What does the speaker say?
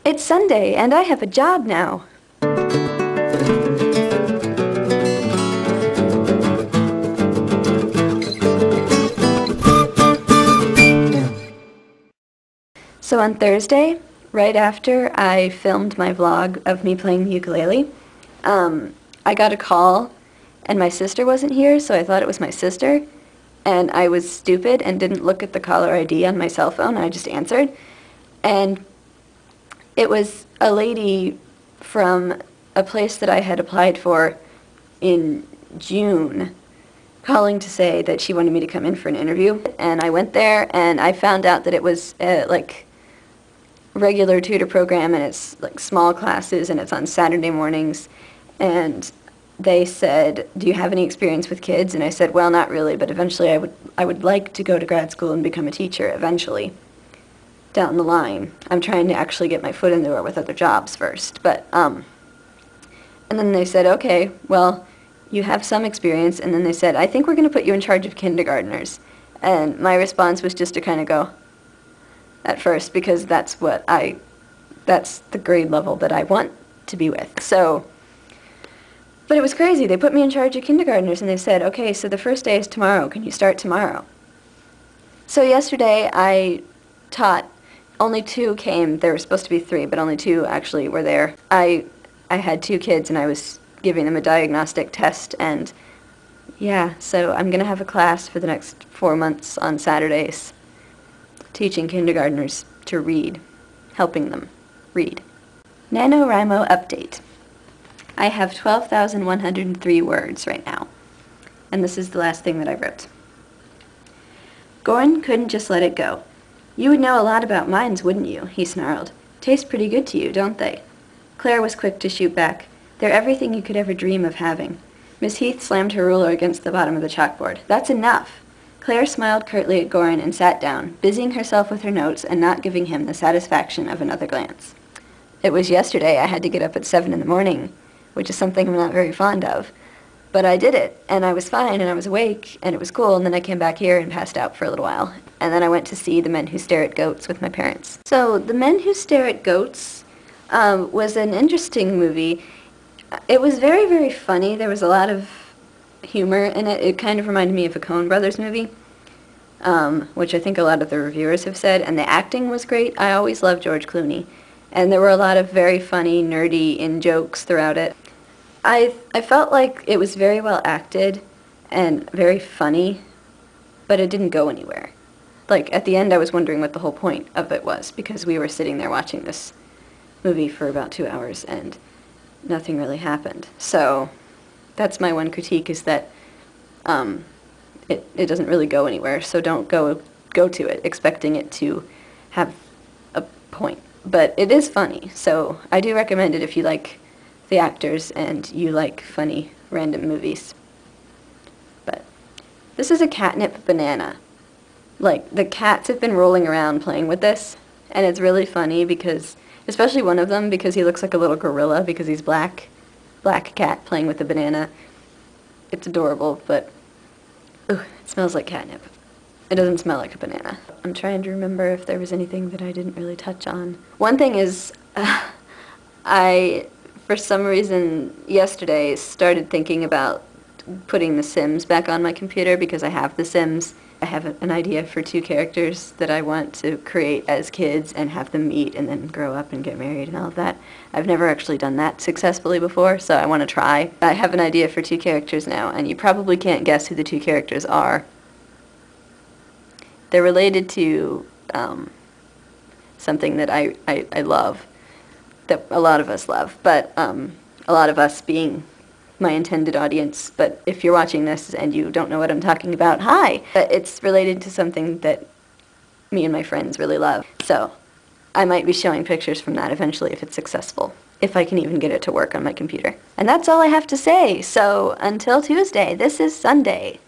It's Sunday, and I have a job now. So on Thursday, right after I filmed my vlog of me playing the ukulele, I got a call, and my sister wasn't here, so I thought it was my sister, and I was stupid and didn't look at the caller ID on my cell phone. I just answered, and it was a lady from a place that I had applied for in June calling to say that she wanted me to come in for an interview. And I went there, and I found out that it was like regular tutor program, and it's like small classes, and it's on Saturday mornings. And they said, do you have any experience with kids? And I said, well, not really, but eventually I would like to go to grad school and become a teacher eventually down the line. I'm trying to actually get my foot in the door with other jobs first. But and then they said, okay, well, you have some experience. And then they said, I think we're going to put you in charge of kindergartners. And my response was just to kind of go at first, because that's the grade level that I want to be with. So, but it was crazy. They put me in charge of kindergartners, and they said, okay, so the first day is tomorrow. Can you start tomorrow? So yesterday I taught. Only 2 came. There were supposed to be 3, but only 2 actually were there. I had 2 kids, and I was giving them a diagnostic test, and yeah, so I'm going to have a class for the next 4 months on Saturdays, teaching kindergartners to read, helping them read. NaNoWriMo update. I have 12,103 words right now, and this is the last thing that I wrote. Goran couldn't just let it go. You would know a lot about mines, wouldn't you? He snarled. Taste pretty good to you, don't they? Claire was quick to shoot back. They're everything you could ever dream of having. Miss Heath slammed her ruler against the bottom of the chalkboard. That's enough. Claire smiled curtly at Goran and sat down, busying herself with her notes and not giving him the satisfaction of another glance. It was yesterday I had to get up at 7 in the morning, which is something I'm not very fond of. But I did it, and I was fine, and I was awake, and it was cool, and then I came back here and passed out for a little while. And then I went to see The Men Who Stare at Goats with my parents. So, The Men Who Stare at Goats was an interesting movie. It was very, very funny. There was a lot of humor in it. It kind of reminded me of a Coen Brothers movie, which I think a lot of the reviewers have said, and the acting was great. I always loved George Clooney. And there were a lot of very funny, nerdy in-jokes throughout it. I felt like it was very well acted and very funny, but it didn't go anywhere. Like, at the end I was wondering what the whole point of it was, because we were sitting there watching this movie for about 2 hours and nothing really happened. So that's my one critique, is that it doesn't really go anywhere, so don't go to it expecting it to have a point. But it is funny, so I do recommend it if you like the actors and you like funny random movies. But this is a catnip banana. Like, the cats have been rolling around playing with this, and it's really funny because, especially one of them, because he looks like a little gorilla because he's black cat playing with the banana. It's adorable, but ooh, it smells like catnip. It doesn't smell like a banana. I'm trying to remember if there was anything that I didn't really touch on. One thing is, I, for some reason, yesterday started thinking about putting The Sims back on my computer because I have The Sims. I have an idea for 2 characters that I want to create as kids and have them meet and then grow up and get married and all of that. I've never actually done that successfully before, so I want to try. I have an idea for 2 characters now, and you probably can't guess who the 2 characters are. They're related to something that I love, that a lot of us love, but a lot of us being my intended audience. But if you're watching this and you don't know what I'm talking about, hi! It's related to something that me and my friends really love. So I might be showing pictures from that eventually if it's successful, if I can even get it to work on my computer. And that's all I have to say. So until Tuesday, this is Sunday.